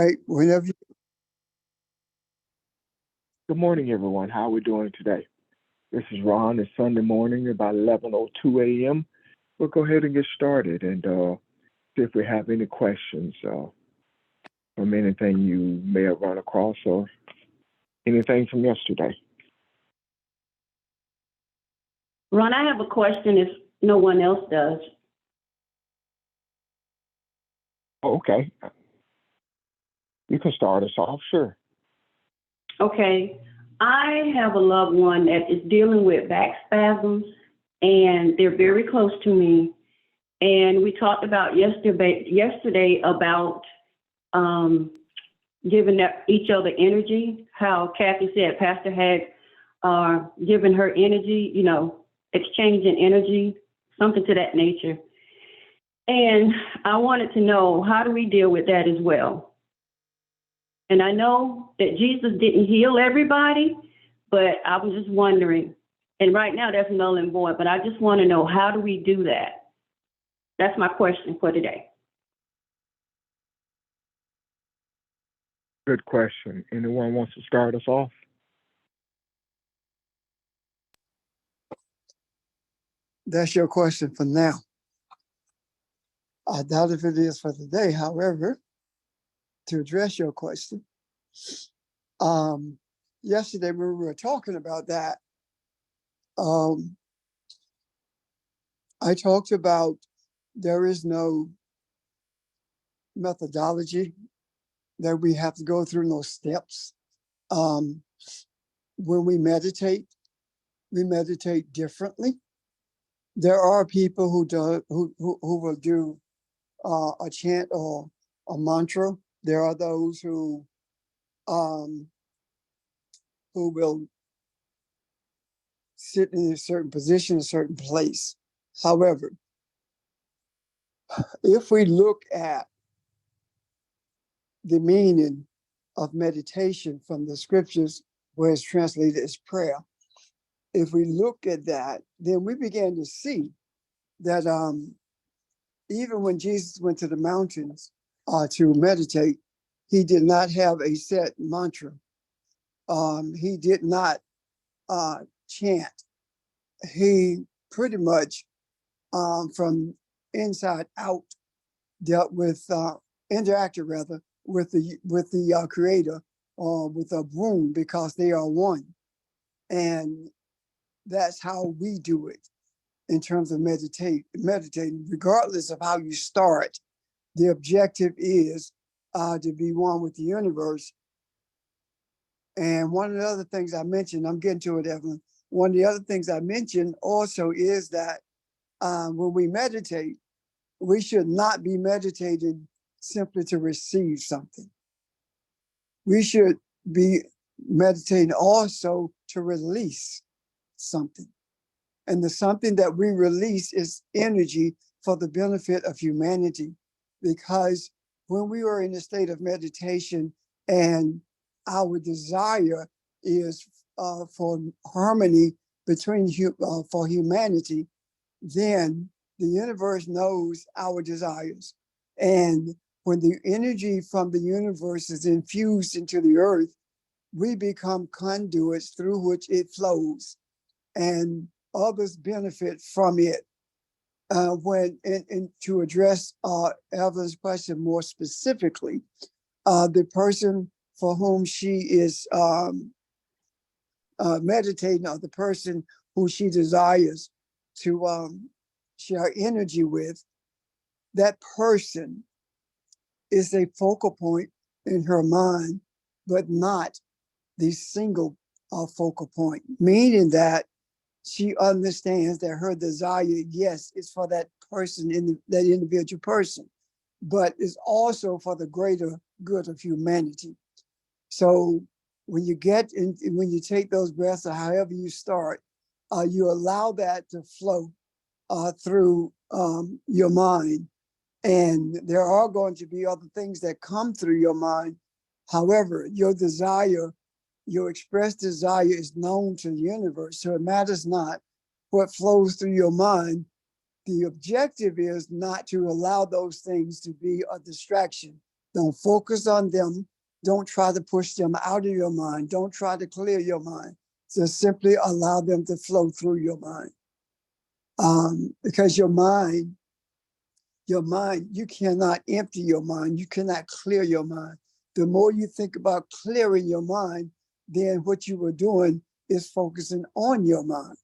right, whenever you, Good morning, everyone. How are we doing today? This is Ron. It's Sunday morning, about 11:02 a.m. We'll go ahead and get started and see if we have any questions from anything you may have run across or anything from yesterday. Ron, I have a question if no one else does. Oh, okay, you can start us off, sure. Okay. I have a loved one that is dealing with back spasms, and they're very close to me. And we talked about yesterday about um, giving each other energy, how Kathy said Pastor had given her energy, exchanging energy, something to that nature. And I wanted to know, how do we deal with that as well? And I know that Jesus didn't heal everybody, but I was just wondering, and right now that's null and void, but I just want to know, how do we do that? That's my question for today. Good question. Anyone wants to start us off? that's your question for now. I doubt if it is for today. However, to address your question, um, yesterday when we were talking about that, um, I talked about there is no methodology that we have to go through, no steps. Um, when we meditate differently. There are people who do who will do a chant or a mantra. There are those um, who will sit in a certain position, a certain place. However, if we look at the meaning of meditation from the scriptures, where it's translated as prayer, if we look at that, then we begin to see that even when Jesus went to the mountains to meditate, he did not have a set mantra. He did not chant. He pretty much, from inside out, dealt with interacted rather with the Creator or with a womb, because they are one, and that's how we do it in terms of meditating. Regardless of how you start, the objective is to be one with the universe. And one of the other things I mentioned, I'm getting to it, Evelyn. One of the other things I mentioned also is that when we meditate, we should not be meditating simply to receive something. We should be meditating also to release something. And the something that we release is energy for the benefit of humanity. Because when we are in a state of meditation and our desire is for harmony between for humanity, then the universe knows our desires. And when the energy from the universe is infused into the earth, we become conduits through which it flows, and others benefit from it. And to address Evelyn's question more specifically, the person for whom she is meditating, or the person who she desires to share energy with, that person is a focal point in her mind, but not the single focal point, meaning that she understands that her desire, yes, is for that person, that individual person, but is also for the greater good of humanity. So when you when you take those breaths, or however you start, you allow that to flow through your mind. And there are going to be other things that come through your mind. However, your desire, your expressed desire, is known to the universe. So it matters not what flows through your mind. The objective is not to allow those things to be a distraction, Don't focus on them. Don't try to push them out of your mind. Don't try to clear your mind. Just simply allow them to flow through your mind. Because your mind, you cannot empty your mind. You cannot clear your mind. The more you think about clearing your mind, then what you were doing is focusing on your mind.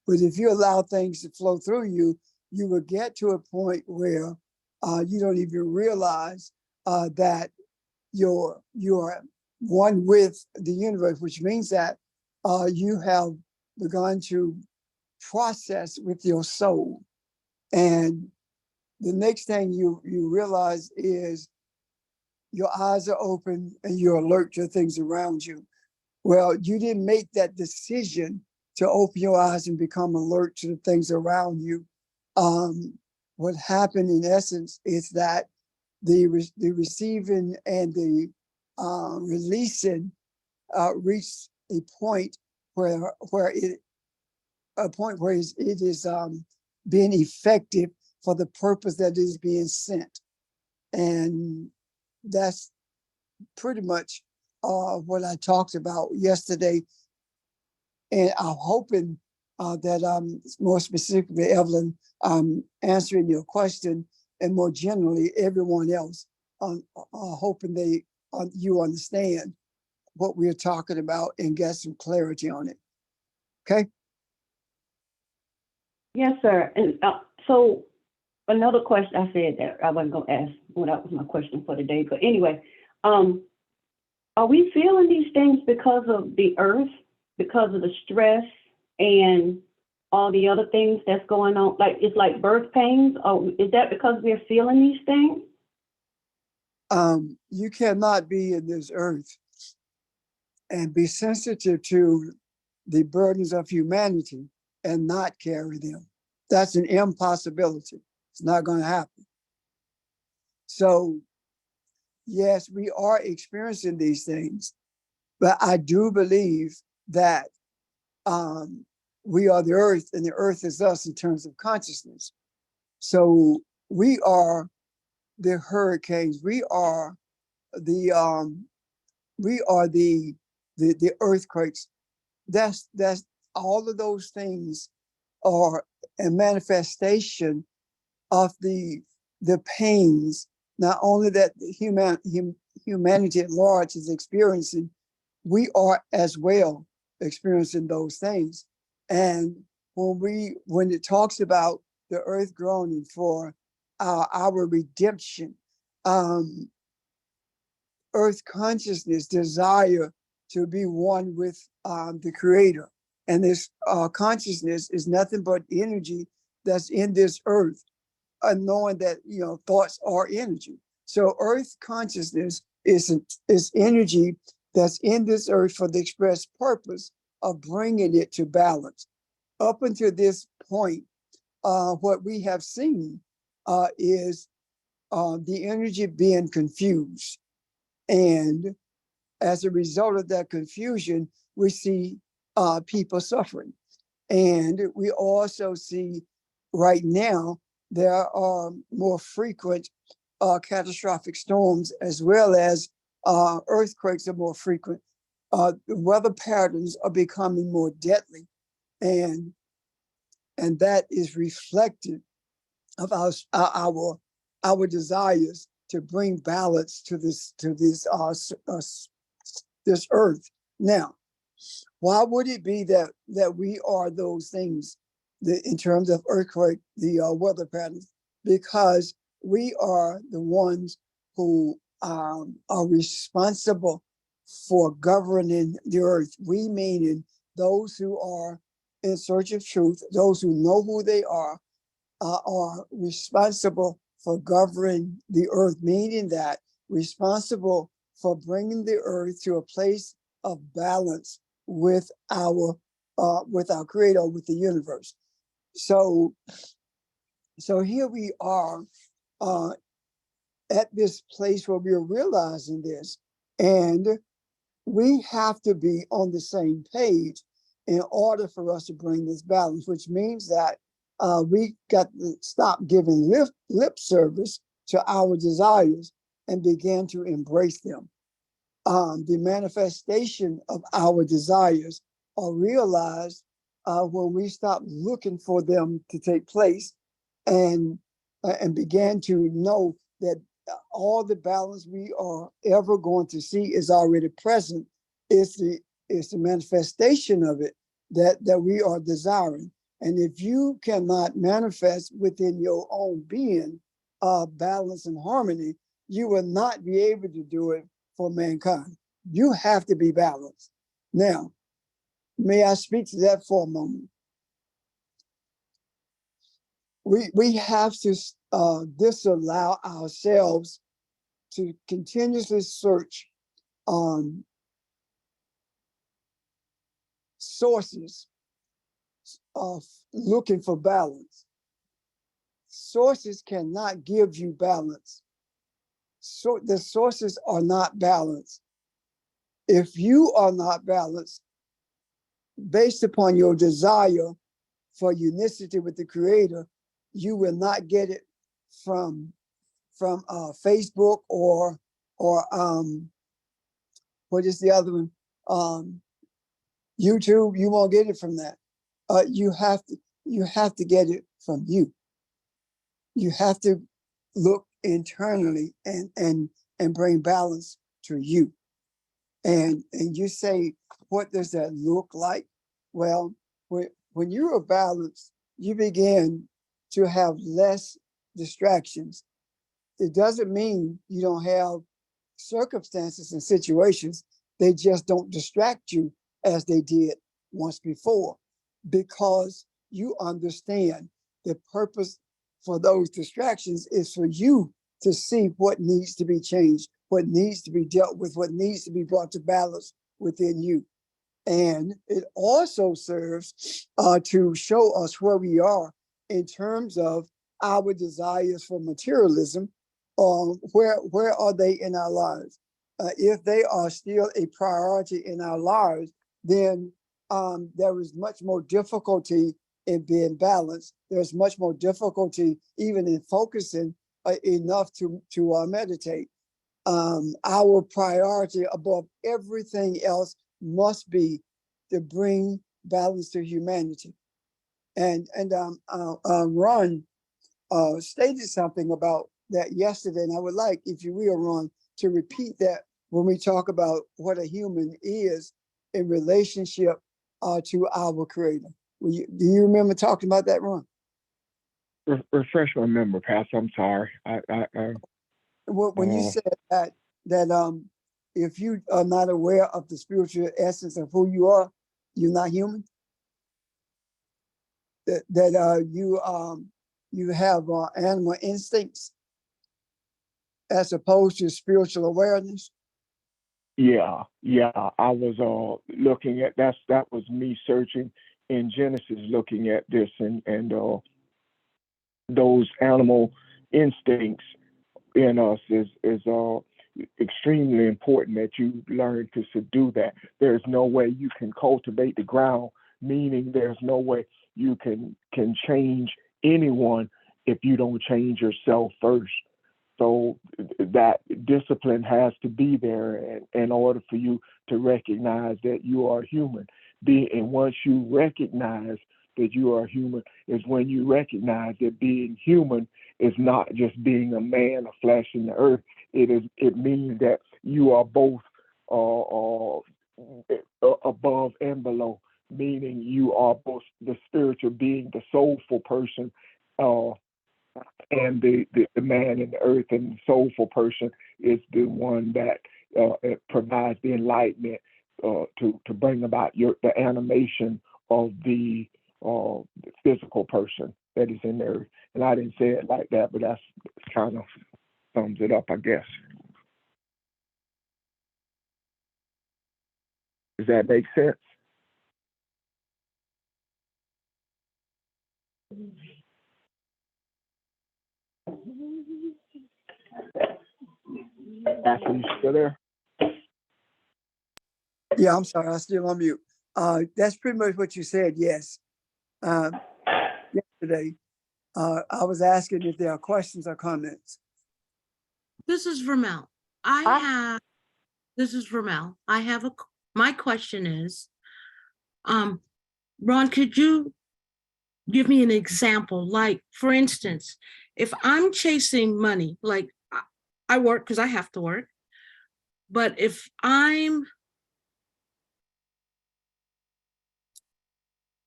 But if you allow things to flow through you, you will get to a point where you don't even realize that you're one with the universe, which means that you have begun to process with your soul. And the next thing you realize is your eyes are open and you're alert to things around you. Well, you didn't make that decision to open your eyes and become alert to the things around you. What happened in essence is that the receiving and the releasing reached a point where it is being effective for the purpose that is being sent. And that's pretty much what I talked about yesterday. And I'm hoping that more specifically, Evelyn, answering your question, and more generally, everyone else, hoping you understand what we're talking about and get some clarity on it. Okay? Yes, sir. And so another question, I said that I wasn't going to ask, well, that was my question for today. But anyway, are we feeling these things because of the earth, because of the stress and all the other things that's going on? Like, it's like birth pains, or is that because we're feeling these things? You cannot be in this earth and be sensitive to the burdens of humanity and not carry them. That's an impossibility. It's not going to happen. So, yes, we are experiencing these things, but I do believe that we are the earth and the earth is us in terms of consciousness. So we are the hurricanes. We are the earthquakes. That's all of those things are a manifestation of the pains, not only that humanity at large is experiencing, we are as well experiencing those things. And when it talks about the earth groaning for our redemption, earth consciousness desire to be one with the creator. And this consciousness is nothing but energy that's in this earth, knowing that, thoughts are energy. So earth consciousness is energy that's in this earth for the express purpose of bringing it to balance. Up until this point, what we have seen is the energy being confused. And as a result of that confusion, we see people suffering. And we also see right now there are more frequent catastrophic storms, as well as earthquakes are more frequent. The weather patterns are becoming more deadly, and that is reflected of our desires to bring balance to this earth. Now, why would it be that we are those things in terms of earthquake, the weather patterns? Because we are the ones who are responsible for governing the earth. We meaning those who are in search of truth, those who know who they are responsible for governing the earth, meaning that responsible for bringing the earth to a place of balance with our creator, with the universe. So here we are at this place where we're realizing this, and we have to be on the same page in order for us to bring this balance, which means that we got to stop giving lip service to our desires and began to embrace them. The manifestation of our desires are realized when we stop looking for them to take place and began to know that all the balance we are ever going to see is already present. It's the manifestation of it that we are desiring. And if you cannot manifest within your own being balance and harmony, you will not be able to do it for mankind. You have to be balanced. Now, may I speak to that for a moment? We have to disallow ourselves to continuously search on sources of looking for balance. Sources cannot give you balance. So the sources are not balanced. If you are not balanced, based upon your desire for unicity with the Creator, you will not get it from Facebook or what is the other one? YouTube. You won't get it from that. You have to get it from you. You have to look internally and bring balance to you. And you say, what does that look like? Well, when you are balanced, you begin to have less distractions. It doesn't mean you don't have circumstances and situations. They just don't distract you as they did once before, because you understand the purpose for those distractions is for you to see what needs to be changed, what needs to be dealt with, what needs to be brought to balance within you. And it also serves to show us where we are in terms of our desires for materialism. Where are they in our lives? If they are still a priority in our lives, then there is much more difficulty in being balanced. There's much more difficulty even in focusing enough to meditate. Our priority above everything else must be to bring balance to humanity. And Ron stated something about that yesterday, and I would like, if you will, Ron, to repeat that when we talk about what a human is in relationship to our Creator. Do you remember talking about that, Ron? Refresh my memory, Pastor. I'm sorry. When you said that if you are not aware of the spiritual essence of who you are, you're not human. You have animal instincts as opposed to spiritual awareness. Yeah. I was looking at that was me searching in Genesis, looking at this and those animal instincts in us is extremely important that you learn to subdue that. There's no way you can cultivate the ground, meaning there's no way you can change anyone if you don't change yourself first. So that discipline has to be there in order for you to recognize that you are human. And once you recognize that you are human is when you recognize that being human is not just being a man of flesh in the earth. It means that you are both above and below, meaning you are both the spiritual being, the soulful person, and the man in the earth. And the soulful person is the one that provides the enlightenment to bring about the animation of the physical person that is in there. And I didn't say it like that, but that's kind of sums it up, I guess. Does that make sense? Are you still there? Yeah, I'm sorry, I'm still on mute. That's pretty much what you said, yes. Yesterday, I was asking if there are questions or comments. This is Vermel. This is Vermel. My question is, Ron, could you give me an example? Like, for instance, if I'm chasing money, like I work because I have to work, but if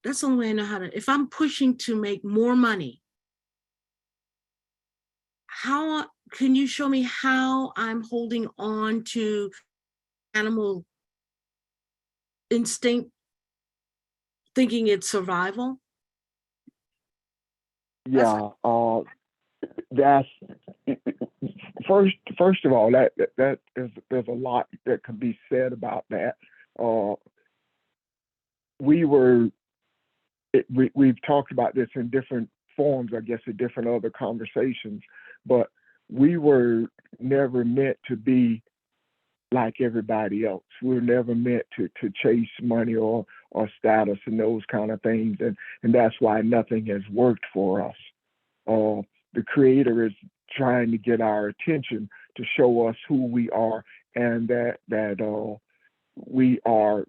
that's the only way I know how to, if I'm pushing to make more money, how can you show me how I'm holding on to animal instinct, thinking it's survival? Yeah, that's first of all, that is there's a lot that can be said about that. Uh, we were we've talked about this in different forms, I guess, in different other conversations, but we were never meant to be like everybody else. We were never meant to chase money or status and those kind of things, and that's why nothing has worked for us. The Creator is trying to get our attention to show us who we are, and that we are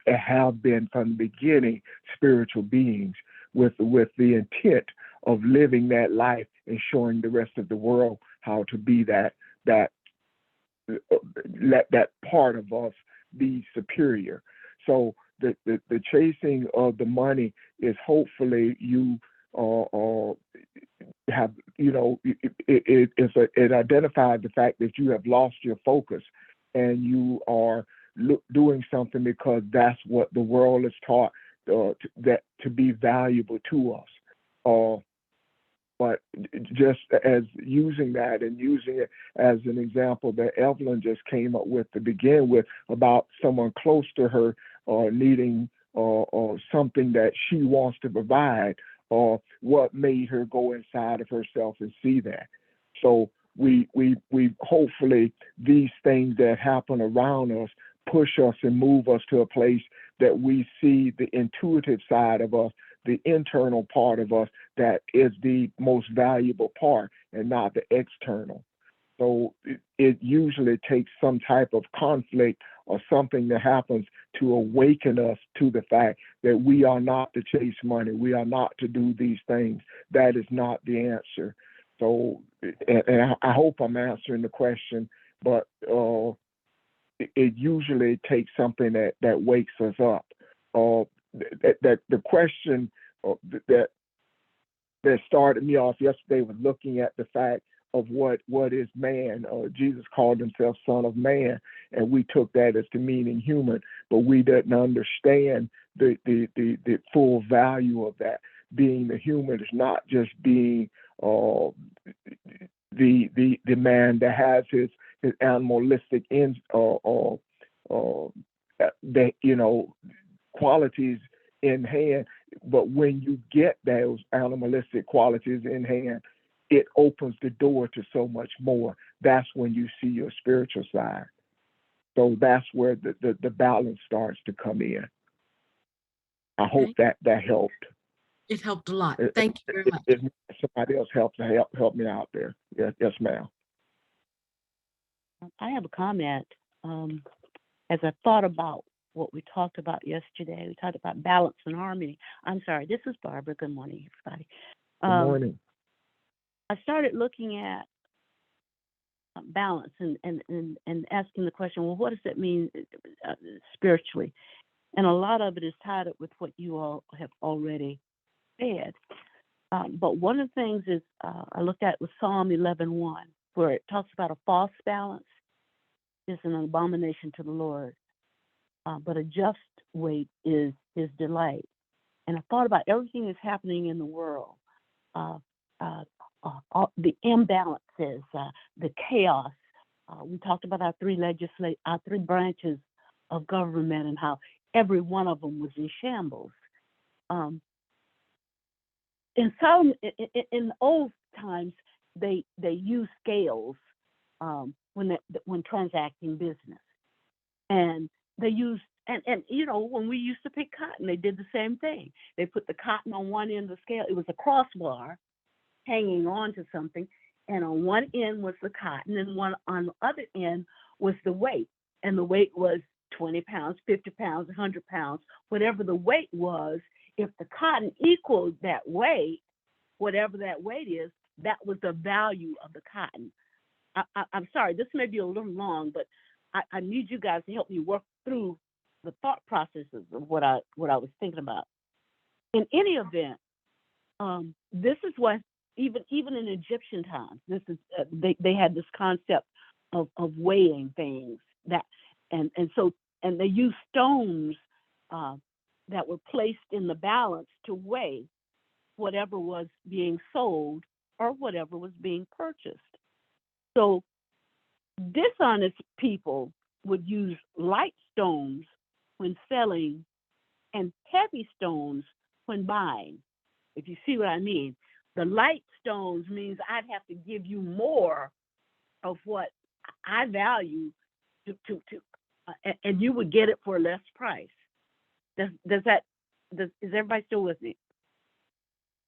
have been from the beginning spiritual beings with the intent of living that life and showing the rest of the world how to be that let that part of us be superior. So the chasing of the money is hopefully you have, it identifies the fact that you have lost your focus and you are doing something because that's what the world is taught that to be valuable to us. But just as using that and using it as an example that Evelyn just came up with to begin with about someone close to her needing something that she wants to provide, or what made her go inside of herself and see that. So we hopefully these things that happen around us push us and move us to a place that we see the intuitive side of us, the internal part of us that is the most valuable part and not the external. So it usually takes some type of conflict or something that happens to awaken us to the fact that we are not to chase money. We are not to do these things. That is not the answer. So, and I hope I'm answering the question, but it usually takes something that wakes us up. That the question that started me off yesterday was looking at the fact of what is man. Jesus called himself Son of Man, and we took that as to meaning human, but we didn't understand the full value of that. Being the human is not just being the man that has his animalistic qualities in hand, but when you get those animalistic qualities in hand, it opens the door to so much more. That's when you see your spiritual side. So that's where the balance starts to come in. I hope that helped. It helped a lot. Thank you very much. If somebody else help me out there. Yes, ma'am. I have a comment. As I thought about what we talked about yesterday, we talked about balance and harmony. I'm sorry, this is Barbara. Good morning, everybody. Good morning. I started looking at balance and asking the question, well, what does that mean spiritually? And a lot of it is tied up with what you all have already said. But one of the things is I looked at with Psalm 11:1, where it talks about a false balance is an abomination to the Lord, but a just weight is his delight. And I thought about everything that's happening in the world, the imbalances, the chaos. We talked about our three branches of government and how every one of them was in shambles. In old times, they used scales when transacting business, and they used and when we used to pick cotton, they did the same thing. They put the cotton on one end of the scale. It was a crossbar hanging on to something, And on one end was the cotton, and one on the other end was the weight. And the weight was 20 pounds, 50 pounds, 100 pounds, whatever the weight was. If the cotton equaled that weight, whatever that weight is, that was the value of the cotton. I'm sorry, this may be a little long, but I need you guys to help me work through the thought processes of what I was thinking about. In any event, this is what even in Egyptian times, this is they had this concept of weighing things, that and they used stones that were placed in the balance to weigh whatever was being sold or whatever was being purchased. So dishonest people would use light stones when selling and heavy stones when buying. If you see what I mean, the light stones means I'd have to give you more of what I value and you would get it for a less price. Is everybody still with me?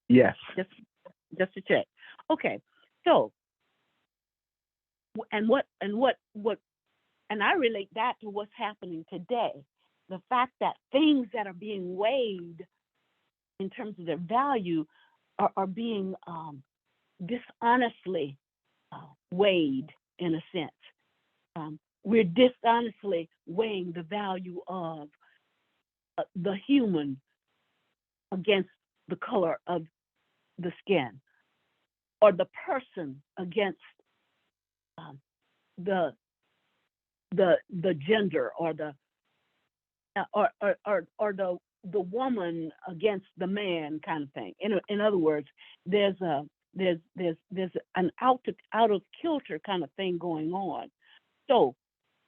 Yes. Just to check. Okay. So, and I relate that to what's happening today. The fact that things that are being weighed in terms of their value are being dishonestly weighed, in a sense. We're dishonestly weighing the value of the human against the color of the skin, or the person against the gender, or the woman against the man, kind of thing. In other words, there's an out of kilter kind of thing going on. So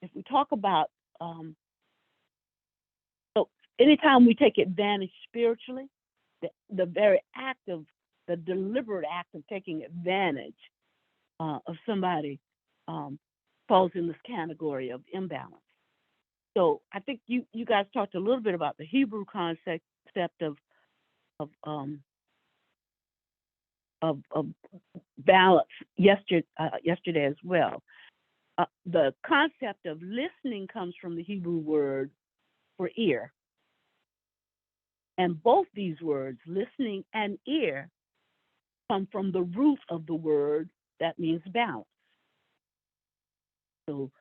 if we talk about so anytime we take advantage spiritually, the very act of the deliberate act of taking advantage of somebody falls in this category of imbalance. So I think you guys talked a little bit about the Hebrew concept of balance yesterday as well. The concept of listening comes from the Hebrew word for ear. And both these words, listening and ear, come from the root of the word that means balance. So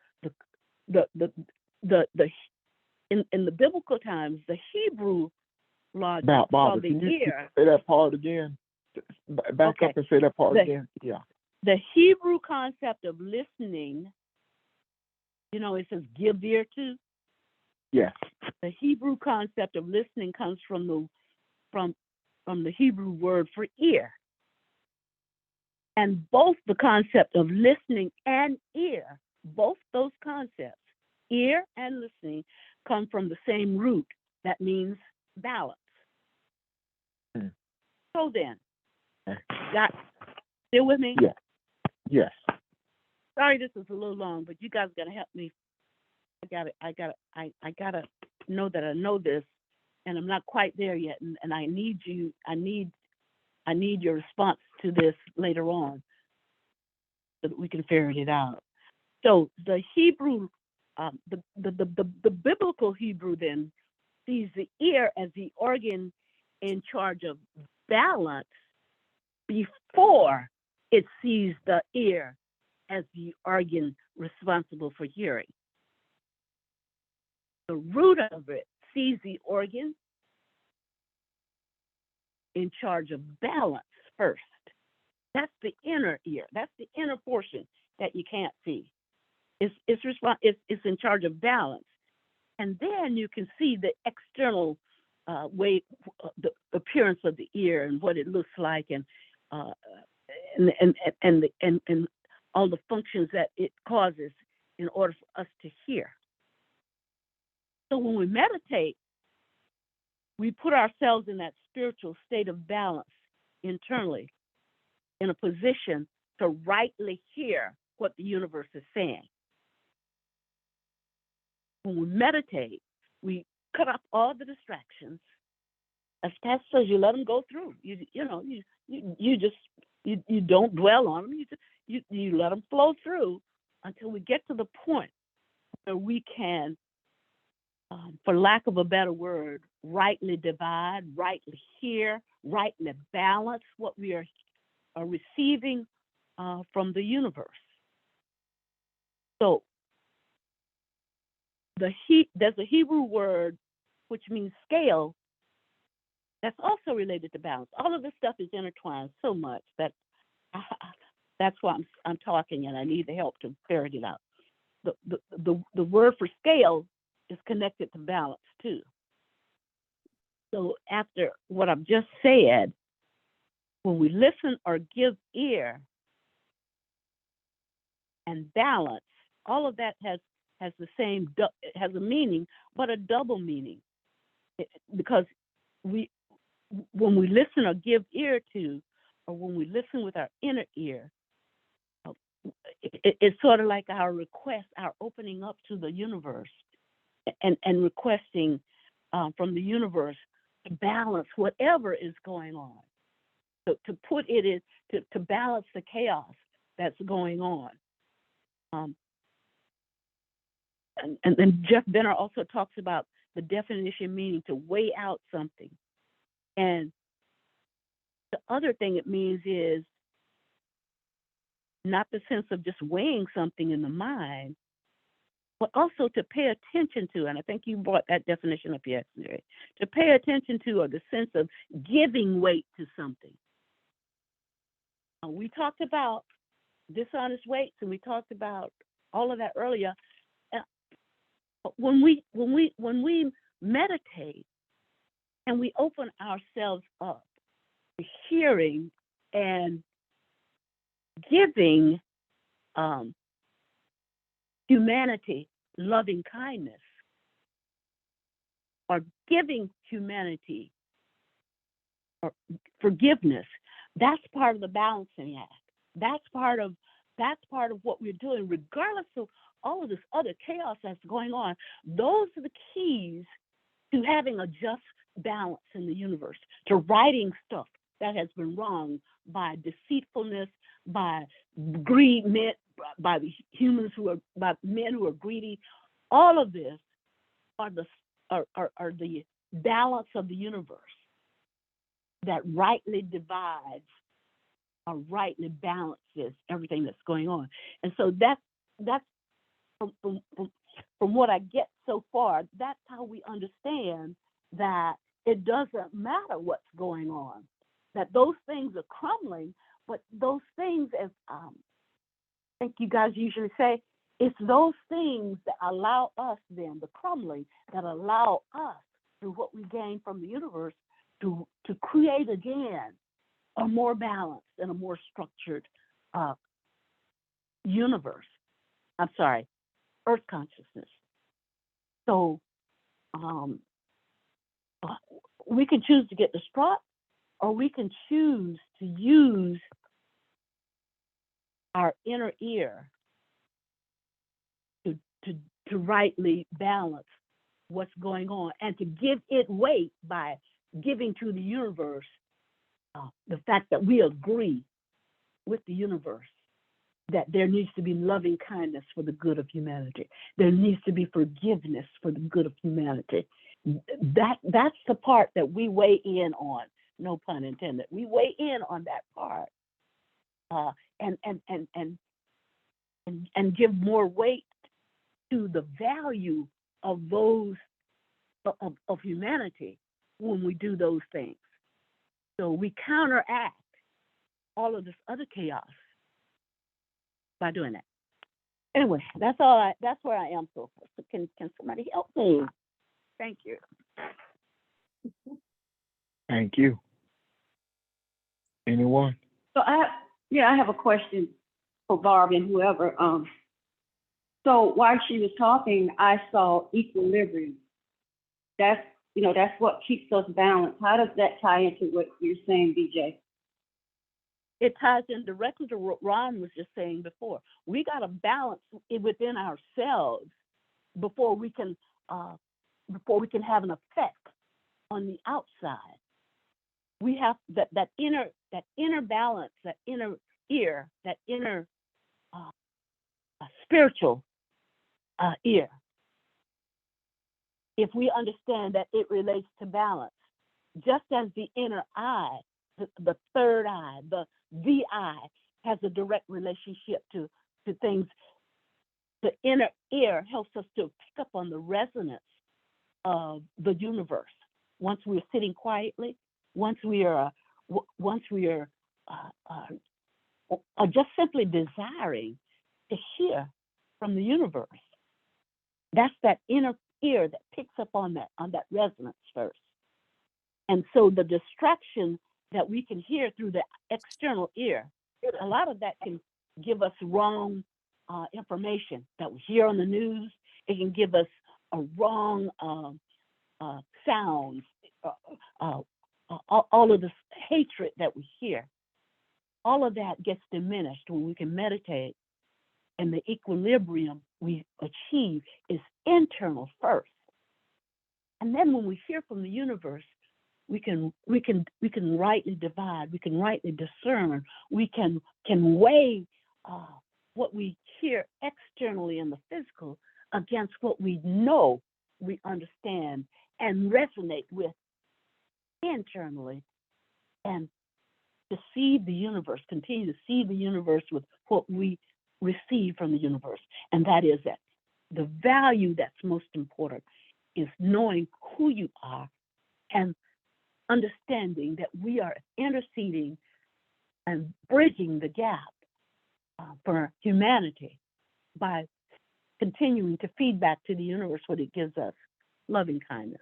in the biblical times, the Hebrew logic saw Barbara, the can you ear. say that part again? Back Okay. up and say that part again. Yeah. The Hebrew concept of listening, it says give ear to. Yes. The Hebrew concept of listening comes from the Hebrew word for ear. And both the concept of listening and ear, both those concepts, ear and listening, come from the same root that means balance. So then, still with me? Yeah. Yes. Sorry, this is a little long, but you guys gotta help me. I gotta know that I know this, and I'm not quite there yet, and I need you. I need your response to this later on, so that we can ferret it out. So the Hebrew, the biblical Hebrew then sees the ear as the organ in charge of balance before it sees the ear as the organ responsible for hearing. The root of it sees the organ in charge of balance first. That's the inner ear. That's the inner portion that you can't see. It's in charge of balance. And then you can see the external way, the appearance of the ear and what it looks like, and all the functions that it causes in order for us to hear. So when we meditate, we put ourselves in that spiritual state of balance internally, in a position to rightly hear what the universe is saying. When we meditate, we cut off all the distractions. As Pastor says, you let them go through. You don't dwell on them. you let them flow through until we get to the point where we can, for lack of a better word, rightly divide, rightly hear, rightly balance what we are receiving from the universe. So there's a Hebrew word which means scale that's also related to balance. All of this stuff is intertwined so much that that's why I'm talking, and I need the help to ferret it out. The word for scale is connected to balance too. So after what I've just said, when we listen or give ear and balance, all of that has the same, has a meaning, but a double meaning. Because when we listen or give ear to, or when we listen with our inner ear, it's sort of like our request, our opening up to the universe and requesting from the universe to balance whatever is going on, to put it in, to balance the chaos that's going on. And then Jeff Benner also talks about the definition meaning to weigh out something. And the other thing it means is not the sense of just weighing something in the mind, but also to pay attention to, and I think you brought that definition up yesterday, to pay attention to, or the sense of giving weight to something. We talked about dishonest weights, and we talked about all of that earlier. When we meditate and we open ourselves up to hearing and giving humanity loving kindness, or giving humanity or forgiveness, that's part of the balancing act. That's part of what we're doing, regardless of all of this other chaos that's going on. Those are the keys to having a just balance in the universe, to righting stuff that has been wrong by deceitfulness, by greed, by the humans by men who are greedy. All of this are the balance of the universe that rightly divides or rightly balances everything that's going on. And so that's from what I get so far, that's how we understand that it doesn't matter what's going on, that those things are crumbling, but those things, as I think you guys usually say, it's those things that allow us then, the crumbling, that allow us, through what we gain from the universe, to create again a more balanced and a more structured universe. I'm sorry, Earth consciousness. So we can choose to get distraught, or we can choose to use our inner ear to rightly balance what's going on, and to give it weight by giving to the universe the fact that we agree with the universe that there needs to be loving kindness for the good of humanity. There needs to be forgiveness for the good of humanity. That's the part that we weigh in on, no pun intended. We weigh in on that part and give more weight to the value of those of humanity when we do those things. So we counteract all of this other chaos by doing that. Anyway, that's where I am so far. So can somebody help me? Thank you. Thank you. Anyone? So I have a question for Barb and whoever. So while she was talking, I saw equilibrium. That's what keeps us balanced. How does that tie into what you're saying, DJ? It ties in directly to what Ron was just saying before. We got to balance it within ourselves before we can have an effect on the outside. We have that inner balance, that inner ear, that inner a spiritual ear. If we understand that it relates to balance, just as the inner eye, the third eye, the eye has a direct relationship to things, the inner ear helps us to pick up on the resonance of the universe. Once we're sitting quietly, once we are just simply desiring to hear from the universe, that's that inner ear that picks up on that resonance first. And so the distraction that we can hear through the external ear, a lot of that can give us wrong information that we hear on the news. It can give us a wrong sounds, all of this hatred that we hear. All of that gets diminished when we can meditate, and the equilibrium we achieve is internal first. And then when we hear from the universe, we can rightly divide, we can rightly discern, we can weigh what we hear externally in the physical against what we know, we understand, and resonate with internally, and to see the universe, continue to see the universe with what we receive from the universe. And that is that the value that's most important is knowing who you are and understanding that we are interceding and bridging the gap for humanity by continuing to feed back to the universe what it gives us: loving kindness,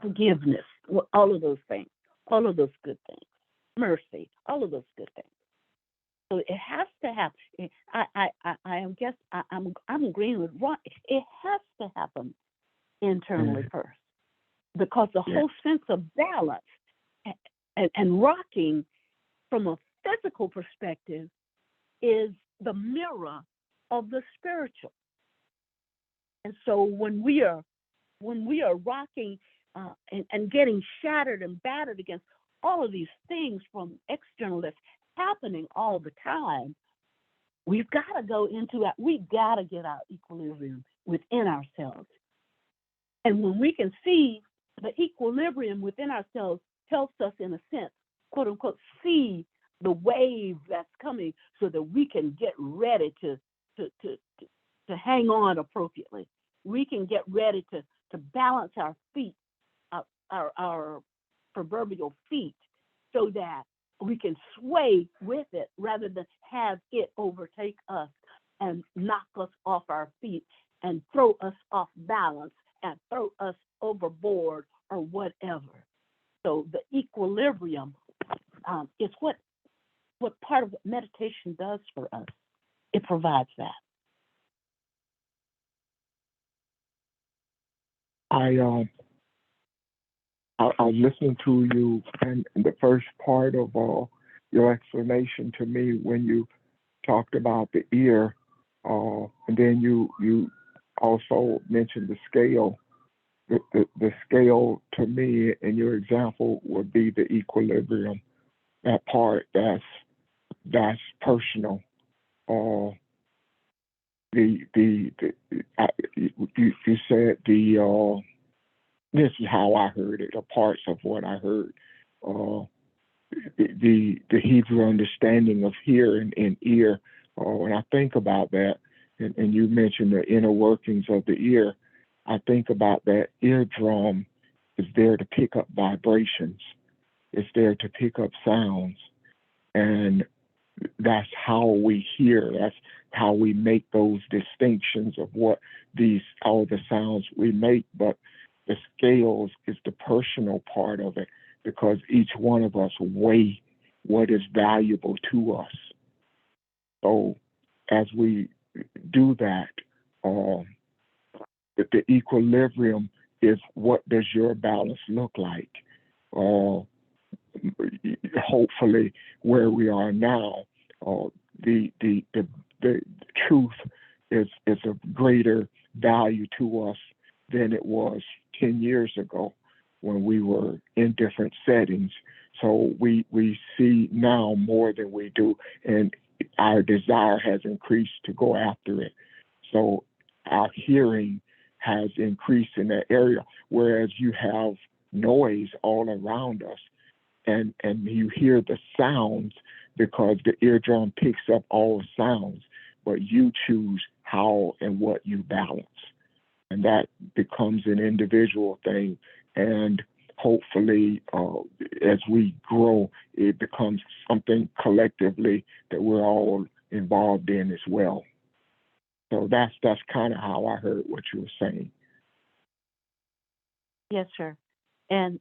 forgiveness, all of those things, all of those good things, mercy, all of those good things. So it has to happen. I'm agreeing with Ron. It has to happen internally first, because the whole sense of balance and rocking from a physical perspective is the mirror of the spiritual. And so when we are rocking and getting shattered and battered against all of these things from external that's happening all the time, we've got to go into that. We've got to get our equilibrium within ourselves. And when we can see the equilibrium within ourselves, helps us, in a sense, quote unquote, see the wave that's coming, so that we can get ready to hang on appropriately. We can get ready to balance our feet, our proverbial feet, so that we can sway with it rather than have it overtake us and knock us off our feet and throw us off balance and throw us overboard or whatever. So the equilibrium is what part of what meditation does for us. It provides that. I was listening to you, and the first part of your explanation to me, when you talked about the ear, and then you also mentioned the scale. The scale to me in your example would be the equilibrium. That part that's personal. You said this is how I heard it, or parts of what I heard. The Hebrew understanding of hearing and ear. When I think about that, and you mentioned the inner workings of the ear, I think about that eardrum is there to pick up vibrations. It's there to pick up sounds. And that's how we hear. That's how we make those distinctions of what all the sounds we make. But the scales is the personal part of it, because each one of us weigh what is valuable to us. So as we do that, the equilibrium is, what does your balance look like? Hopefully, where we are now, the truth is of greater value to us than it was 10 years ago when we were in different settings. So we see now more than we do, and our desire has increased to go after it. So our hearing has increased in that area, whereas you have noise all around us, and you hear the sounds because the eardrum picks up all the sounds, but you choose how and what you balance. And that becomes an individual thing. And hopefully, as we grow, it becomes something collectively that we're all involved in as well. So that's kind of how I heard what you were saying. Yes, sir. And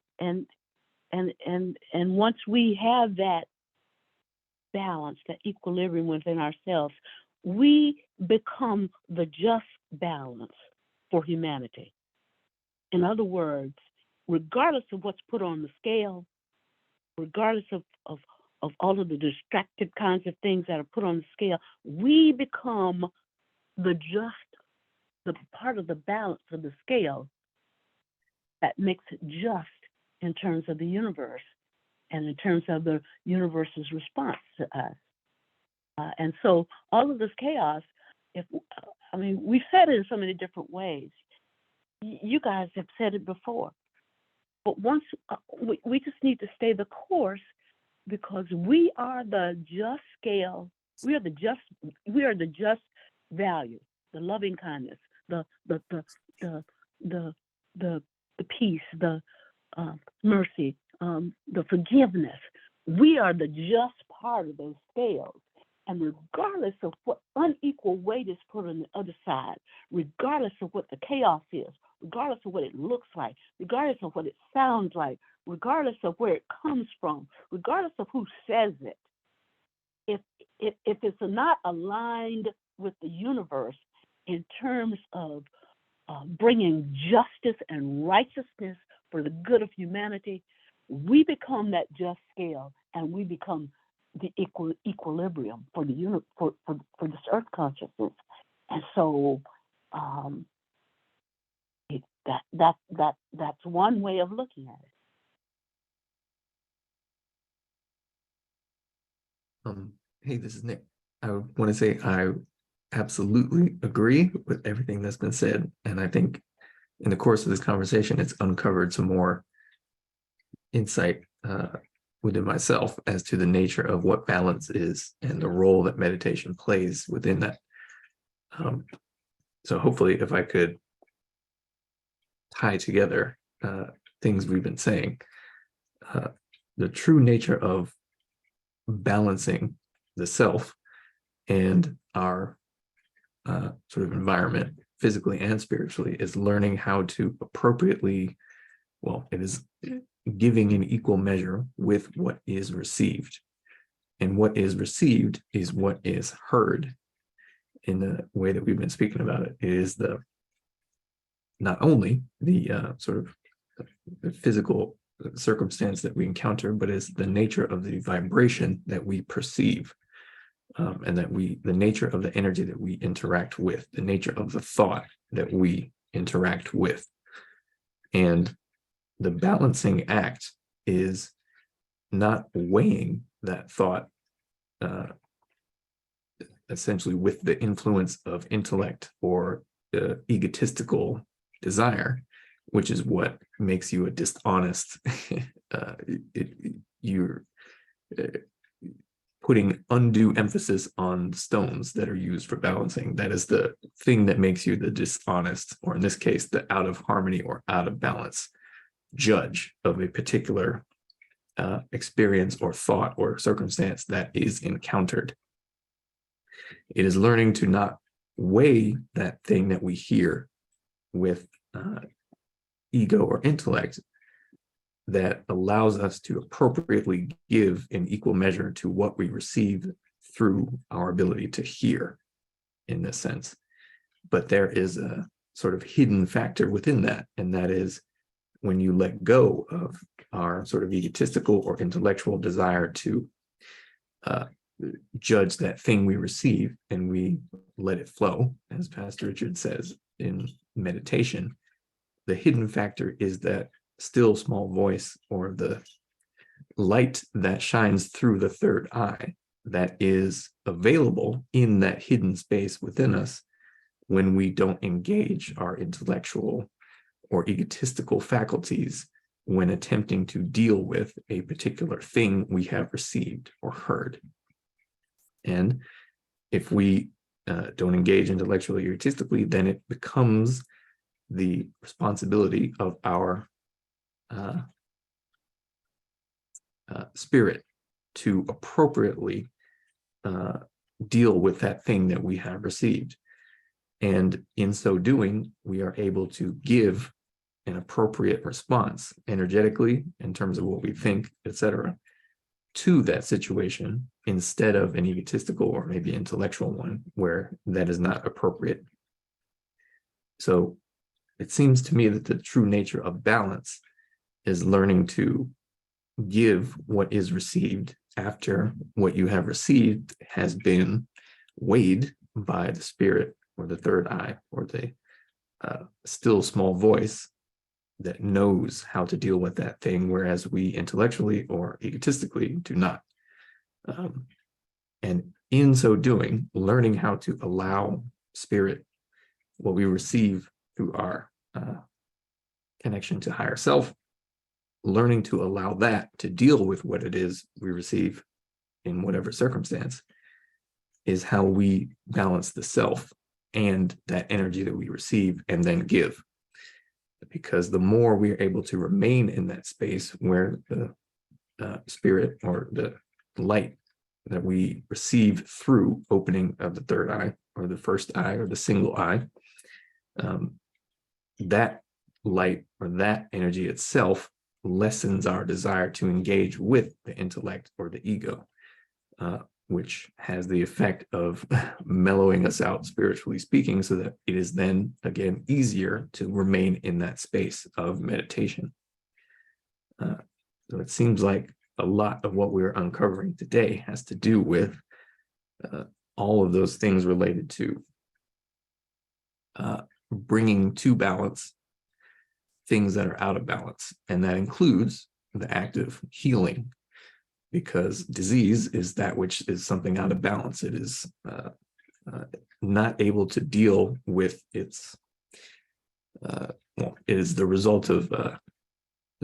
once we have that balance, that equilibrium within ourselves, we become the just balance for humanity. In other words, regardless of what's put on the scale, regardless of all of the distracted kinds of things that are put on the scale, we become the part of the balance of the scale that makes it just in terms of the universe and in terms of the universe's response to us. And so all of this chaos, we've said it in so many different ways. You guys have said it before. But once we just need to stay the course, because we are the just scale, we are the just value, the loving kindness, the peace, the mercy, the forgiveness. We are the just part of those scales. And regardless of what unequal weight is put on the other side, regardless of what the chaos is, regardless of what it looks like, regardless of what it sounds like, regardless of where it comes from, regardless of who says it, if it's not aligned with the universe in terms of bringing justice and righteousness for the good of humanity, we become that just scale, and we become the equilibrium for the for this earth consciousness. And so that's one way of looking at it. Hey, this is Nick. I want to say I absolutely agree with everything that's been said, and I think in the course of this conversation, it's uncovered some more insight within myself as to the nature of what balance is and the role that meditation plays within that. So hopefully, if I could tie together things we've been saying, the true nature of balancing the self and our sort of environment, physically and spiritually, is learning how to appropriately, it is giving in equal measure with what is received. And what is received is what is heard. In the way that we've been speaking about it, it is not only the sort of the physical circumstance that we encounter, but is the nature of the vibration that we perceive, and that the nature of the energy that we interact with, the nature of the thought that we interact with. And the balancing act is not weighing that thought essentially with the influence of intellect or egotistical desire, which is what makes you a dishonest. You're putting undue emphasis on stones that are used for balancing. That is the thing that makes you the dishonest, or in this case, the out of harmony or out of balance judge of a particular experience or thought or circumstance that is encountered. It is learning to not weigh that thing that we hear with ego or intellect that allows us to appropriately give in equal measure to what we receive through our ability to hear, in this sense. But there is a sort of hidden factor within that, and that is when you let go of our sort of egotistical or intellectual desire to judge that thing we receive, and we let it flow, as Pastor Richard says in meditation. The hidden factor is that still small voice, or the light that shines through the third eye that is available in that hidden space within us when we don't engage our intellectual or egotistical faculties when attempting to deal with a particular thing we have received or heard. And if we don't engage intellectually or egotistically, then it becomes the responsibility of our spirit to appropriately deal with that thing that we have received. And in so doing, we are able to give an appropriate response energetically in terms of what we think, etc., to that situation instead of an egotistical or maybe intellectual one where that is not appropriate. So it seems to me that the true nature of balance is learning to give what is received after what you have received has been weighed by the spirit or the third eye or the still small voice that knows how to deal with that thing, whereas we intellectually or egotistically do not. And in so doing, learning how to allow spirit, what we receive through our connection to higher self, learning to allow that to deal with what it is we receive in whatever circumstance is how we balance the self and that energy that we receive and then give. Because the more we are able to remain in that space where the spirit or the light that we receive through opening of the third eye or the first eye or the single eye, that light or that energy itself lessens our desire to engage with the intellect or the ego, which has the effect of mellowing us out, spiritually speaking, so that it is then, again, easier to remain in that space of meditation. So it seems like a lot of what we're uncovering today has to do with all of those things related to bringing to balance things that are out of balance. And that includes the act of healing, because disease is that which is something out of balance. It is not able to deal with its, well, it is the result of,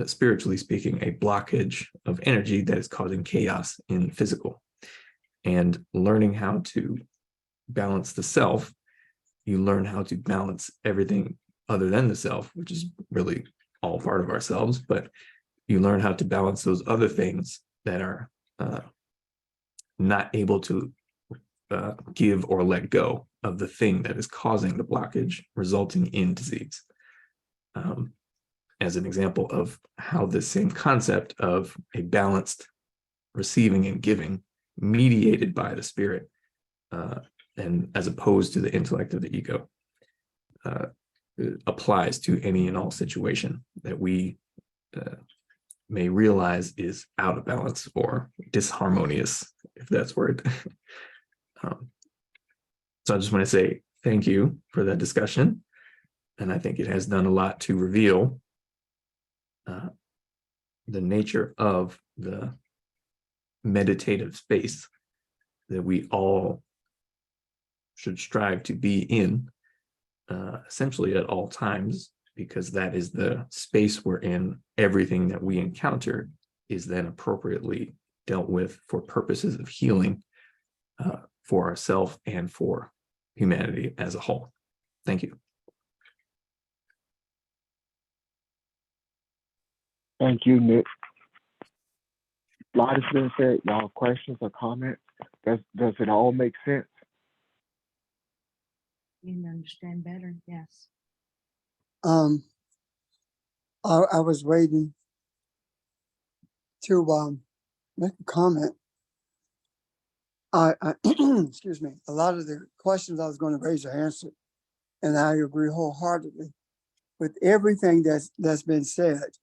spiritually speaking, a blockage of energy that is causing chaos in physical. And learning how to balance the self, you learn how to balance everything other than the self, which is really all part of ourselves, but you learn how to balance those other things that are not able to give or let go of the thing that is causing the blockage, resulting in disease. As an example of how this same concept of a balanced receiving and giving mediated by the spirit, and as opposed to the intellect of the ego, applies to any and all situation that we may realize is out of balance or disharmonious, if that's word. So I just want to say thank you for that discussion. And I think it has done a lot to reveal the nature of the meditative space that we all should strive to be in, essentially at all times, because that is the space wherein everything that we encounter is then appropriately dealt with for purposes of healing for ourselves and for humanity as a whole. Thank you. Thank you, Nick. A lot has been said. Y'all questions or comments? Does it all make sense? You can understand better, yes. I was waiting to make a comment. I excuse me. A lot of the questions I was going to raise are answered, and I agree wholeheartedly with everything that's been said.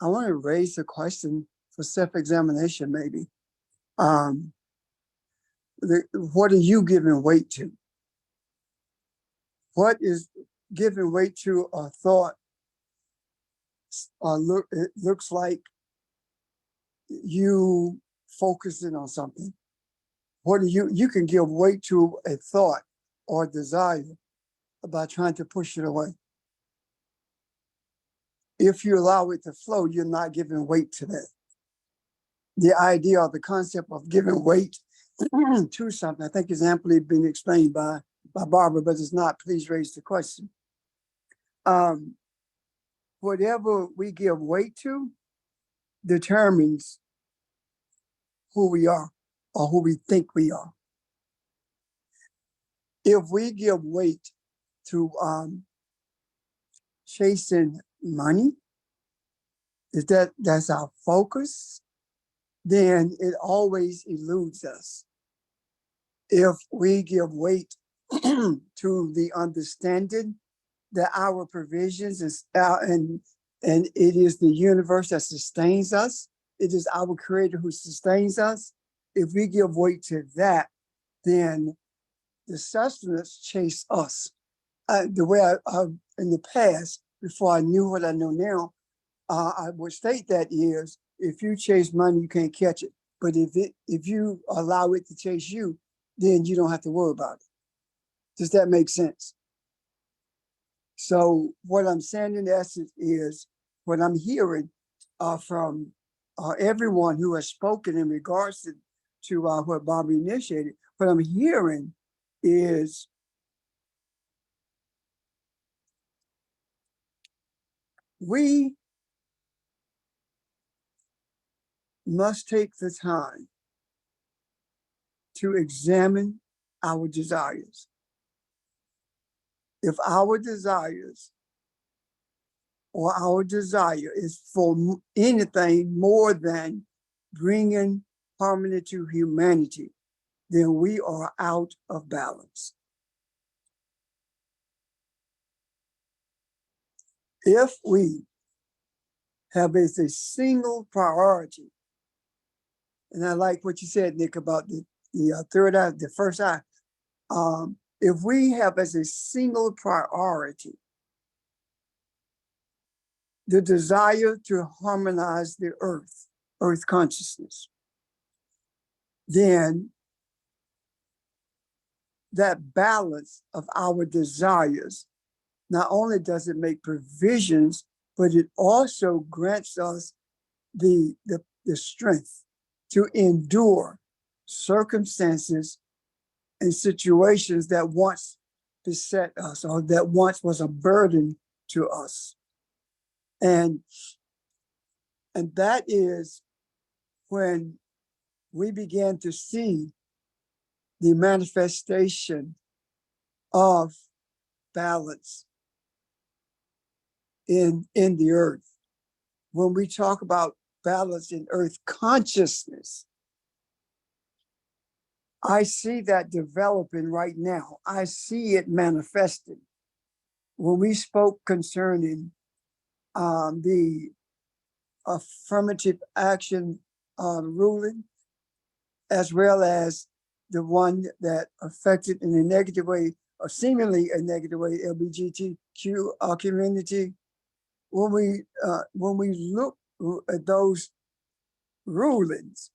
I want to raise a question for self-examination, maybe. What are you giving weight to? What is giving weight to a thought? It looks like you focusing on something. What do you can give weight to a thought or desire by trying to push it away. If you allow it to flow, you're not giving weight to that. The idea or the concept of giving weight to something, I think is amply been explained by Barbara, but it's not. Please raise the question. Whatever we give weight to determines who we are or who we think we are. If we give weight to chasing money, that's our focus, then it always eludes us. If we give weight to the understanding that our provisions is and it is the universe that sustains us, it is our creator who sustains us. If we give weight to that, then the sustenance chase us. The way I in the past, before I knew what I know now, I would state that is, if you chase money, you can't catch it. But if you allow it to chase you, then you don't have to worry about it. Does that make sense? So what I'm saying in essence is, what I'm hearing from everyone who has spoken in regards to what Bobby initiated, what I'm hearing is we must take the time to examine our desires. If our desires or our desire is for anything more than bringing harmony to humanity, then we are out of balance. If we have as a single priority, and I like what you said, Nick, about the third eye, the first eye. If we have as a single priority the desire to harmonize the earth consciousness, then that balance of our desires, not only does it make provisions, but it also grants us the strength to endure circumstances and situations that once beset us or that once was a burden to us. And that is when we began to see the manifestation of balance in the earth. When we talk about balance in earth consciousness, I see that developing right now. I see it manifesting. When we spoke concerning the affirmative action ruling, as well as the one that affected in a negative way, or seemingly a negative way, LGBTQ community, when we look at those rulings,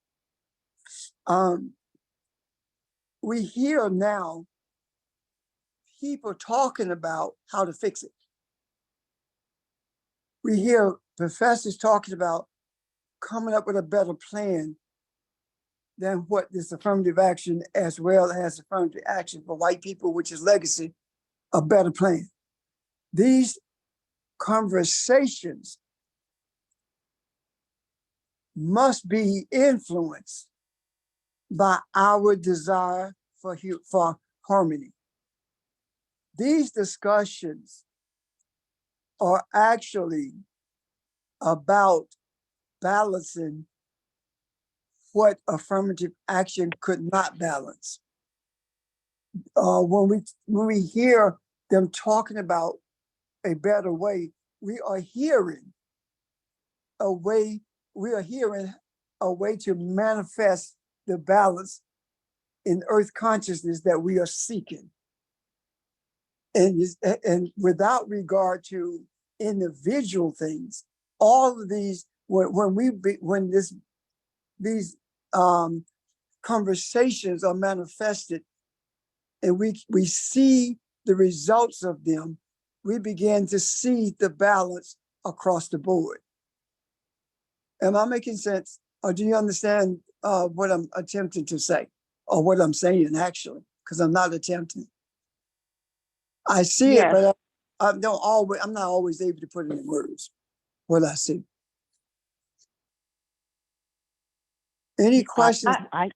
we hear now people talking about how to fix it. We hear professors talking about coming up with a better plan than what this affirmative action, as well as affirmative action for white people, which is legacy, a better plan. These conversations must be influenced by our desire for harmony. These discussions are actually about balancing what affirmative action could not balance. When we hear them talking about a better way, we are hearing a way to manifest the balance in earth consciousness that we are seeking. And without regard to individual things, all of these, when this conversations are manifested and we see the results of them, we begin to see the balance across the board. Am I making sense? Or do you understand what I'm attempting to say, or what I'm saying actually? Because I'm not attempting. I see it, Yes. but I'm not always able to put it in words what I see. Any questions? I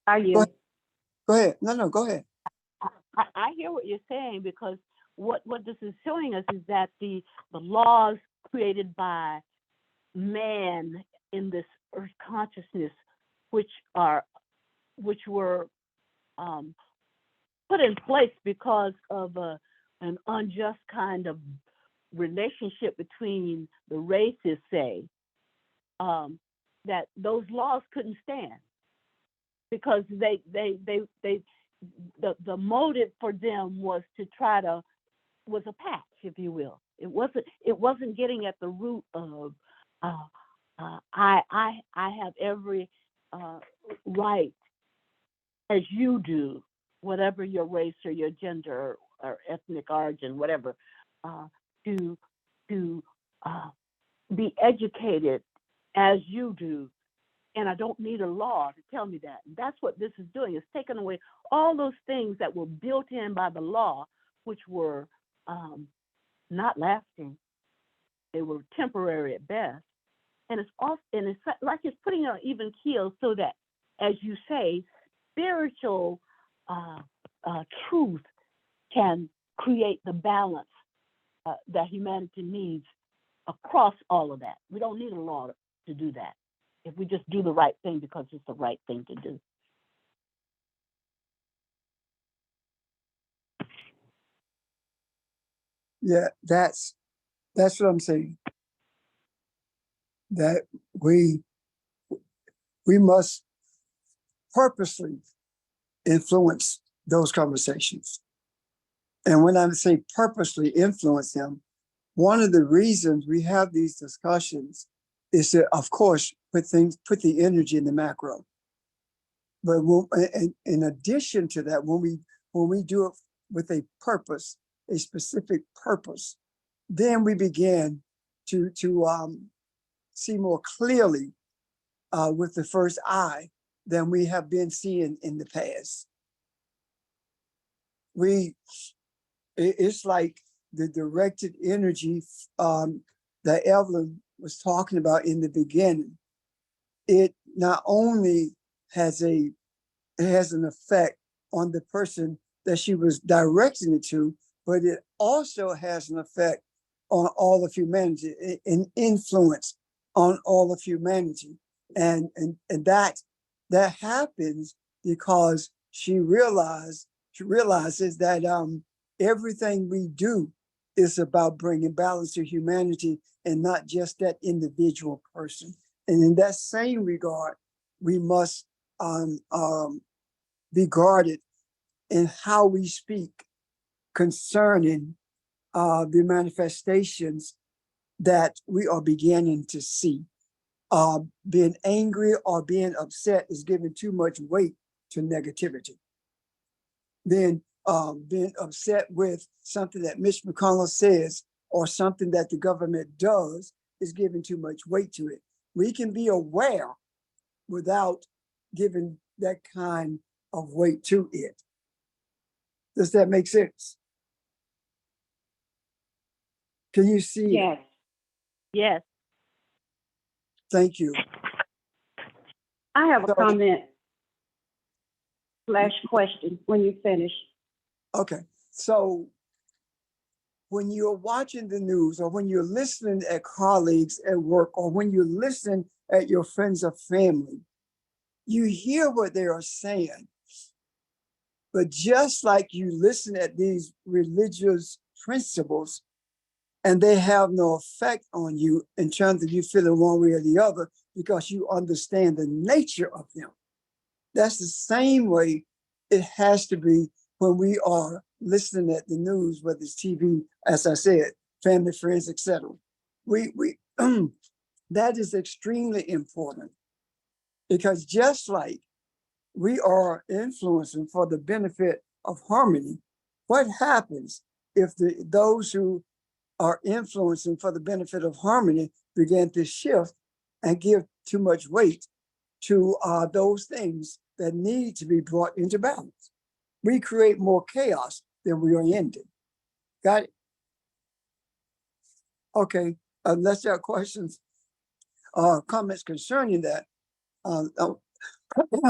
Are you? Go ahead. No, go ahead. I hear what you're saying, because what this is showing us is that the laws created by man in this earth consciousness, which were put in place because of an unjust kind of relationship between the races, say, that those laws couldn't stand, because the motive for them was a patch, if you will. It wasn't getting at the root of I have every right as you do, whatever your race or your gender or ethnic origin, whatever, to be educated as you do. And I don't need a law to tell me that. And that's what this is doing. It's taking away all those things that were built in by the law, which were not lasting. They were temporary at best. And it's like it's putting on even keel so that, as you say, spiritual truth can create the balance that humanity needs across all of that. We don't need a law to do that, if we just do the right thing because it's the right thing to do. Yeah, that's what I'm saying. That we must purposely influence those conversations. And when I say purposely influence them, one of the reasons we have these discussions is to, of course, put the energy in the macro. But in addition to that, when we do it with a purpose, a specific purpose, then we begin to see more clearly with the first eye than we have been seeing in the past. It's like the directed energy that Evelyn was talking about in the beginning. It not only has an effect on the person that she was directing it to, but it also has an effect on all of humanity, an influence on all of humanity. And that happens because she realizes that everything we do is about bringing balance to humanity and not just that individual person. And in that same regard, we must be guarded in how we speak concerning the manifestations that we are beginning to see. Being angry or being upset is giving too much weight to negativity. Then being upset with something that Mitch McConnell says or something that the government does is giving too much weight to it. We can be aware without giving that kind of weight to it. Does that make sense? Can you see? Yes. Yes. Thank you. I have a So- comment / question when you finish. Okay, so when you're watching the news or when you're listening at colleagues at work or when you listen at your friends or family, you hear what they are saying. But just like you listen at these religious principles and they have no effect on you in terms of you feeling one way or the other because you understand the nature of them. That's the same way it has to be when we are listening at the news, whether it's TV, as I said, family, friends, etc. We That is extremely important because just like we are influencing for the benefit of harmony, what happens if those who are influencing for the benefit of harmony begin to shift and give too much weight to those things that need to be brought into balance? We create more chaos than we are ending. Got it? Okay, unless there are questions or comments concerning that,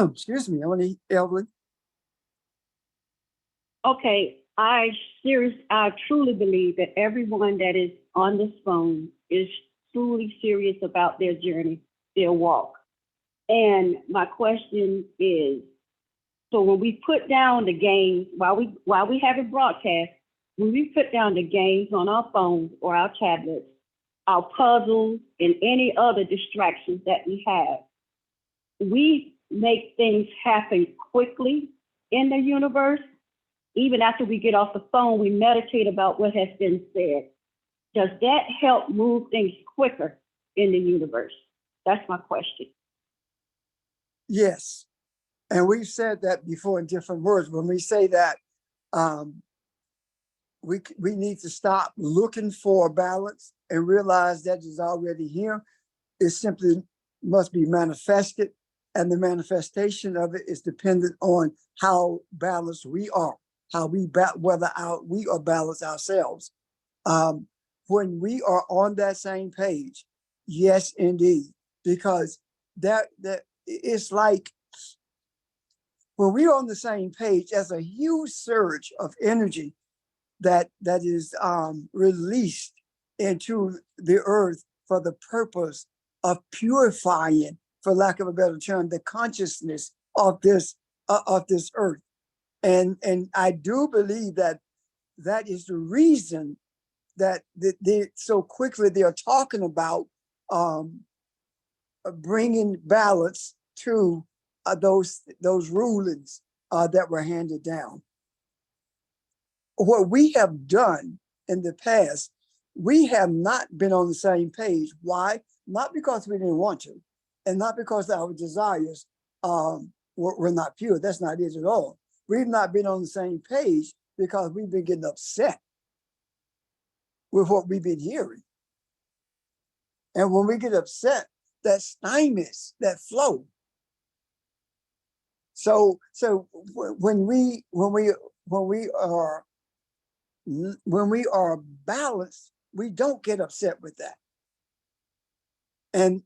excuse me, I want to, Evelyn. Okay, I truly believe that everyone that is on this phone is truly serious about their journey, their walk. And my question is, so when we put down the games, while we have it broadcast, when we put down the games on our phones or our tablets, our puzzles, and any other distractions that we have, we make things happen quickly in the universe. Even after we get off the phone, we meditate about what has been said. Does that help move things quicker in the universe? That's my question. Yes. And we've said that before in different words. When we say that we need to stop looking for balance and realize that is already here. It simply must be manifested. And the manifestation of it is dependent on how balanced we are, how we whether we are balanced ourselves. When we are on that same page, yes, indeed, because that it's like when we're on the same page, there's a huge surge of energy that is released into the earth for the purpose of purifying, for lack of a better term, the consciousness of this earth. And I do believe that is the reason that they so quickly they are talking about bringing balance to those rulings that were handed down. What we have done in the past, we have not been on the same page. Why? Not because we didn't want to, and not because our desires were not pure. That's not it at all. We've not been on the same page because we've been getting upset with what we've been hearing. And when we get upset, that stymies that flow. So when we are balanced, we don't get upset with that. And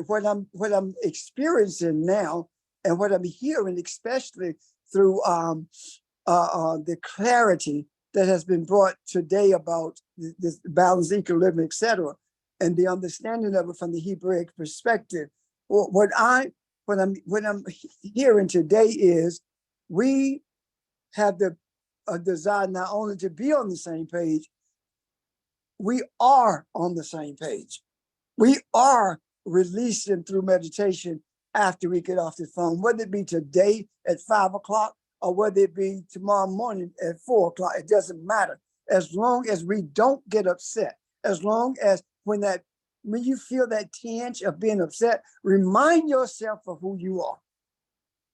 what I'm experiencing now, and what I'm hearing, especially through the clarity that has been brought today about this balance, equilibrium, etc., and the understanding of it from the Hebraic perspective. What I'm hearing today is we have a desire not only to be on the same page, we are on the same page. We are releasing through meditation after we get off the phone, whether it be today at 5 o'clock or whether it be tomorrow morning at 4 o'clock. It doesn't matter. As long as we don't get upset, as long as when you feel that tinge of being upset, remind yourself of who you are.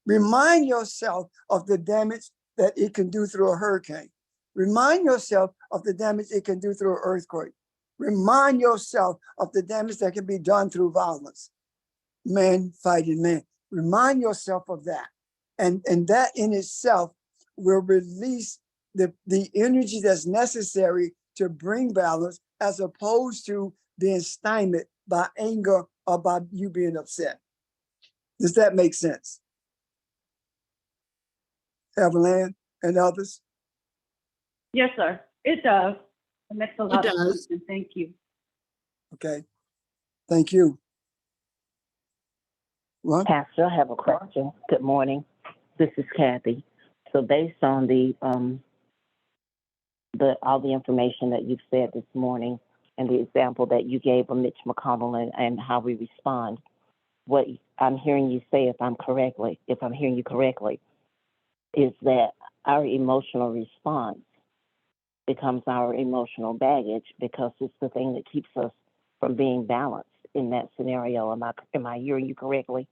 Remind yourself of the damage that it can do through a hurricane. Remind yourself of the damage it can do through an earthquake. Remind yourself of the damage that can be done through violence. Man fighting man. Remind yourself of that. And that in itself will release the energy that's necessary to bring balance, as opposed to being stymied by anger or by you being upset. Does that make sense? Evelyn and others? Yes, sir. It does. It makes a lot of does. sense. Thank you. Okay. Thank you. Ron? Pastor, I have a question. Good morning. This is Kathy. So based on all the information that you've said this morning and the example that you gave of Mitch McConnell and how we respond, what I'm hearing you say, if I'm hearing you correctly, is that our emotional response becomes our emotional baggage, because it's the thing that keeps us from being balanced. in that scenario. Am I hearing you correctly?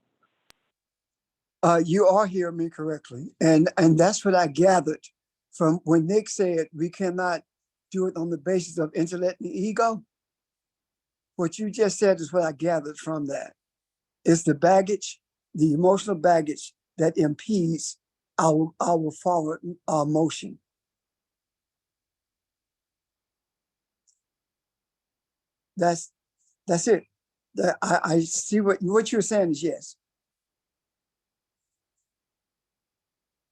You are hearing me correctly. And that's what I gathered from when Nick said we cannot do it on the basis of intellect and ego. What you just said is what I gathered from that. It's the baggage, the emotional baggage that impedes our forward motion. That's it. I see what you're saying is yes.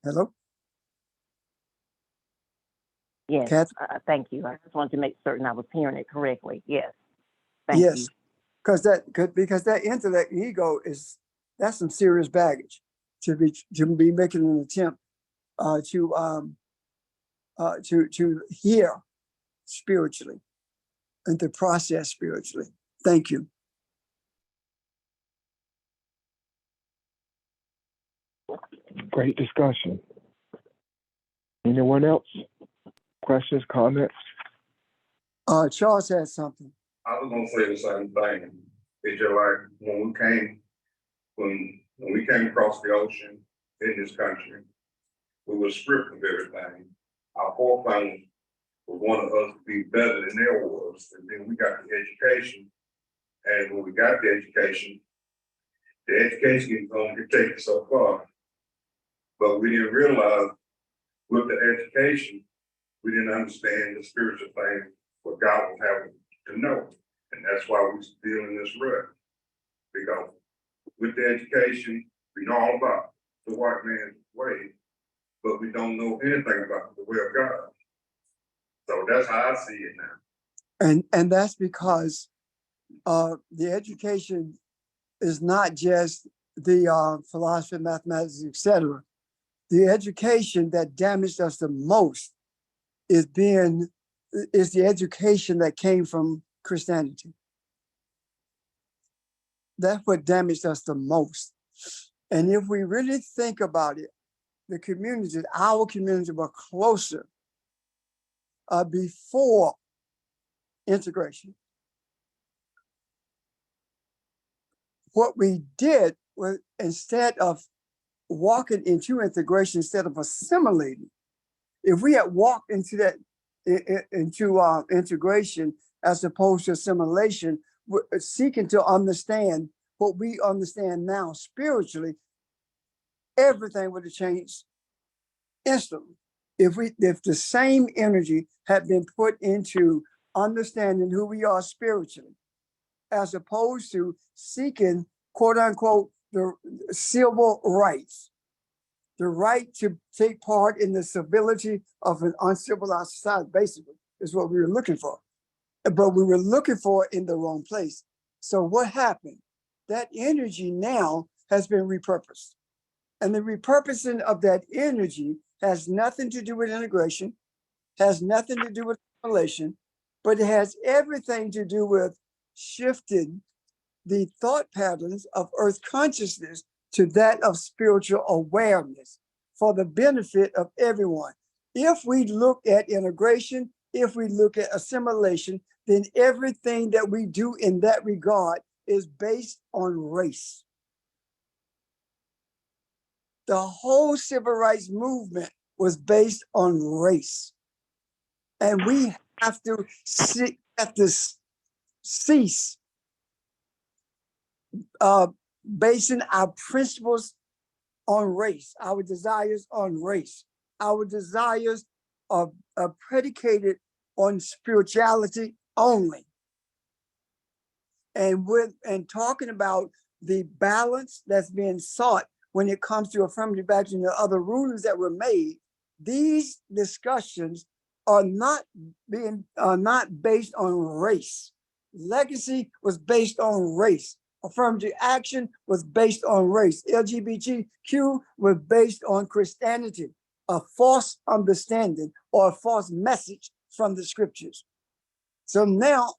Hello? Yes. Kath? Thank you. I just wanted to make certain I was hearing it correctly. Yes. Thank Yes. you. Because that intellect and ego that's some serious baggage to be making an attempt to hear spiritually and to process spiritually. Thank you. Great discussion. Anyone else? Questions, comments? Charles has something. I was gonna say the same thing. It's just like when we came across the ocean in this country, we were stripped of everything. Our forefathers wanted us to be better than they was, and then we got the education. And when we got the education can only take us so far. But we didn't realize with the education, we didn't understand the spiritual thing, what God was having to know. And that's why we're still in this rut. Because with the education, we know all about the white man's way, but we don't know anything about the way of God. So that's how I see it now. And that's because the education is not just the philosophy, mathematics, etc. The education that damaged us the most is the education that came from Christianity. That's what damaged us the most. And if we really think about it, our communities were closer before integration. What we did was, instead of walking into integration, instead of assimilating, if we had walked into that integration as opposed to assimilation, seeking to understand what we understand now spiritually, everything would have changed instantly. If the same energy had been put into understanding who we are spiritually, as opposed to seeking, quote unquote, the civil rights, the right to take part in the civility of an uncivilized society, basically, is what we were looking for. But we were looking for it in the wrong place. So what happened? That energy now has been repurposed. And the repurposing of that energy has nothing to do with integration, has nothing to do with assimilation, but it has everything to do with shifting the thought patterns of earth consciousness to that of spiritual awareness for the benefit of everyone. If we look at integration, if we look at assimilation, then everything that we do in that regard is based on race. The whole civil rights movement was based on race. And we have to cease basing our principles on race, our desires on race. Our desires are predicated on spirituality only. And talking about the balance that's being sought when it comes to affirmative action and other rulings that were made, these discussions are not based on race. Legacy was based on race. Affirmative action was based on race. LGBTQ was based on Christianity, a false understanding or a false message from the scriptures. So now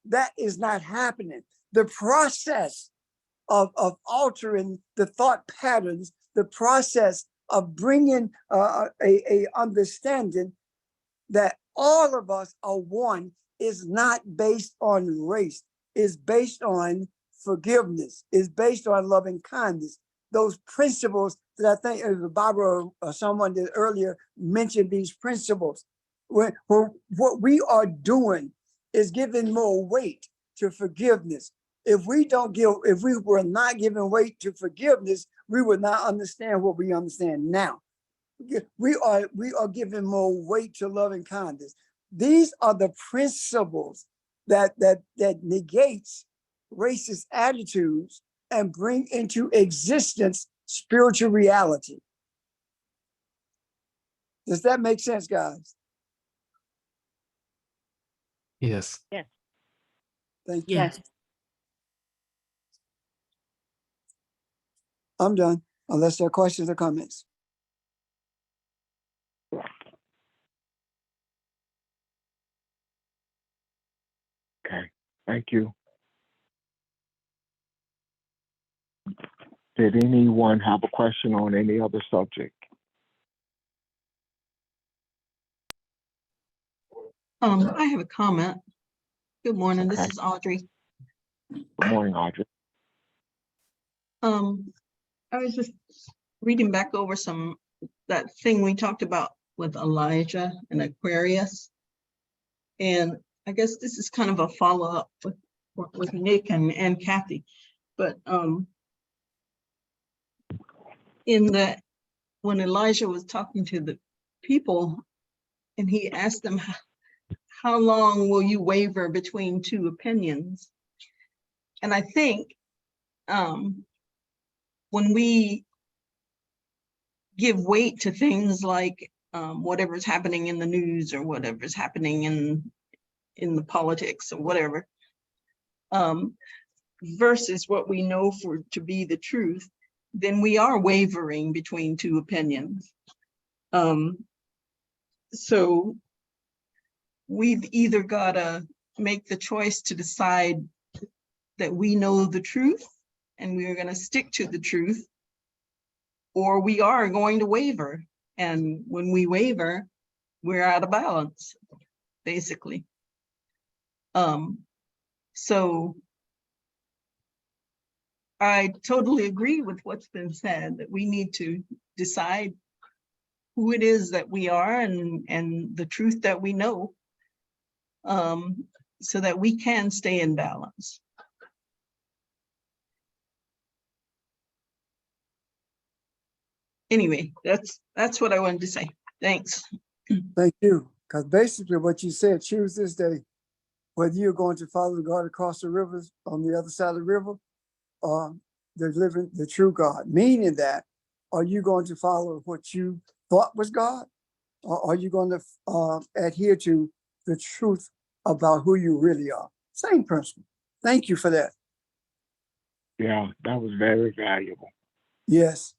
that is not happening. The process of altering the thought patterns, the process of bringing a understanding that all of us are one is not based on race, is based on forgiveness. It's based on loving kindness. Those principles that I think Barbara or someone that earlier mentioned these principles. When what we are doing is giving more weight to forgiveness. If we were not giving weight to forgiveness, we would not understand what we understand now. We are giving more weight to loving kindness. These are the principles that negates racist attitudes and bring into existence spiritual reality. Does that make sense, guys? Yes. Thank you. Yes. I'm done, unless there are questions or comments. Okay, thank you. Did anyone have a question on any other subject? I have a comment. Good morning, this Okay. is Audrey. Good morning, Audrey. I was just reading back over that thing we talked about with Elijah and Aquarius. And I guess this is kind of a follow-up with Nick and Kathy. But when Elijah was talking to the people and he asked them, how long will you waver between two opinions? And I think when we give weight to things like whatever's happening in the news or whatever's happening in the politics or whatever, versus what we know to be the truth, then we are wavering between two opinions. So we've either got to make the choice to decide that we know the truth and we are going to stick to the truth, or we are going to waver. And when we waver, we're out of balance, basically. So I totally agree with what's been said, that we need to decide who it is that we are and the truth that we know, so that we can stay in balance. Anyway, that's what I wanted to say. Thanks. Thank you. Because basically what you said, choose this day, whether you're going to follow God across the rivers on the other side of the river, or the true God. Meaning that, are you going to follow what you thought was God? Or are you going to adhere to the truth about who you really are? Same principle. Thank you for that. Yeah, that was very valuable. Yes.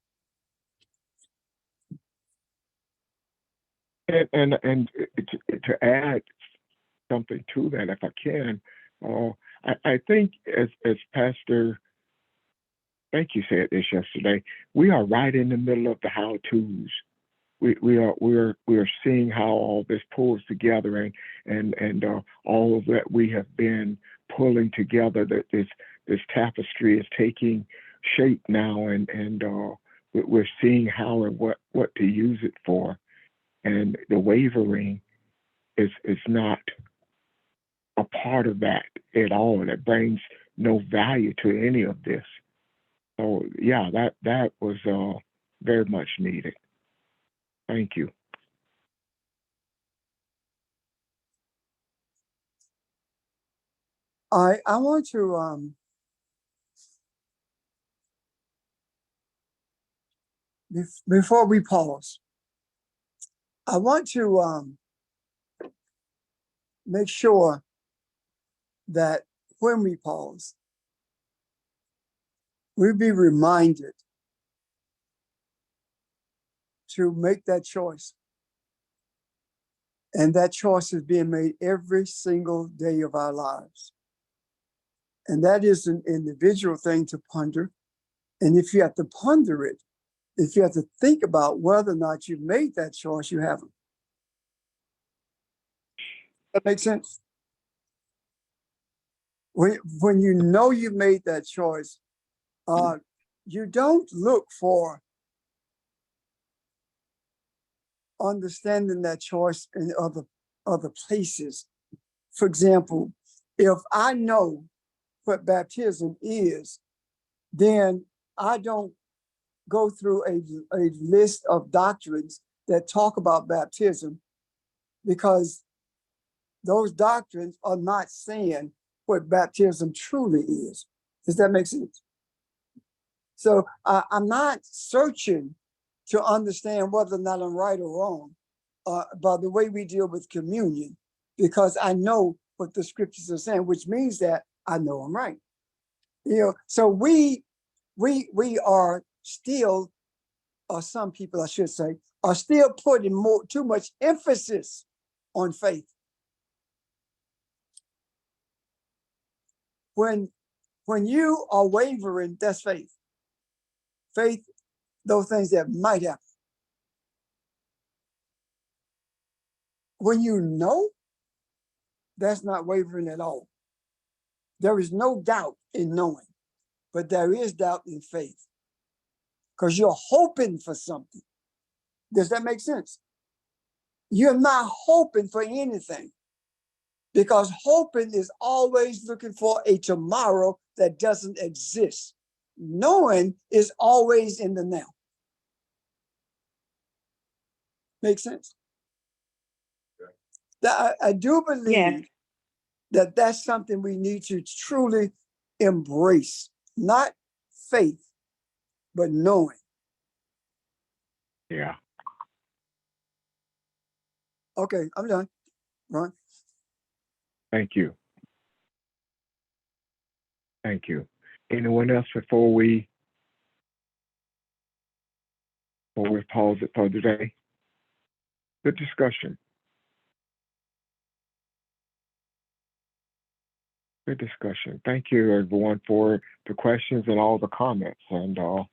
And to add something to that, if I can, I think as Pastor, thank you, said this yesterday, we are right in the middle of the how-tos. We are seeing how all this pulls together and all of that we have been pulling together, that this tapestry is taking shape now, and we're seeing how and what to use it for. And the wavering is not a part of that at all. And it brings no value to any of this. So yeah, that was very much needed. Thank you. I want to before we pause, I want to make sure that when we pause, we be reminded to make that choice. And that choice is being made every single day of our lives. And that is an individual thing to ponder. And if you have to ponder it, if you have to think about whether or not you've made that choice, you haven't. That makes sense? when you know you made that choice, you don't look for understanding that choice in other places. For example, if I know what baptism is, then I don't go through a list of doctrines that talk about baptism, because those doctrines are not saying what baptism truly is. Does that make sense? So I'm not searching to understand whether or not I'm right or wrong by the way we deal with communion, because I know what the scriptures are saying, which means that I know I'm right. So we are still, or some people I should say, are still putting too much emphasis on faith. When you are wavering, that's faith. Faith, those things that might happen. When you know, that's not wavering at all. There is no doubt in knowing, but there is doubt in faith, because you're hoping for something. Does that make sense? You're not hoping for anything, because hoping is always looking for a tomorrow that doesn't exist. Knowing is always in the now. Make sense? I do believe that that's something we need to truly embrace, not faith, but knowing. Yeah. Okay, I'm done. Ron? Thank you. Thank you. Anyone else before we pause it for today? Good discussion. Good discussion. Thank you, everyone, for the questions and all the comments and your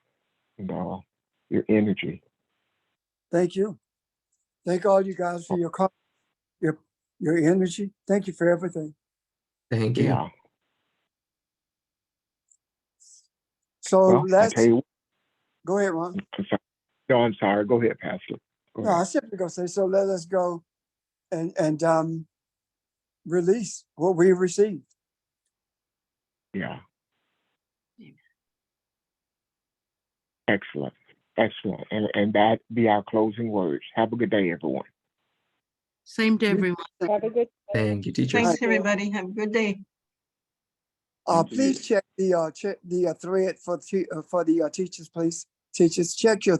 energy. Thank you. Thank all you guys for your energy. Thank you for everything. Thank you. Yeah. So Well, I let's tell you, go ahead, Ron. no, I'm sorry. Go ahead, Pastor. Go No, ahead. I simply gonna say, so let us go and release what we received. Yeah. Excellent. Excellent. And that be our closing words. Have a good day, everyone. Same to everyone. Thank you, teachers. Thanks, everybody. Have a good day. Please check the thread for the teachers, please. Teachers, check your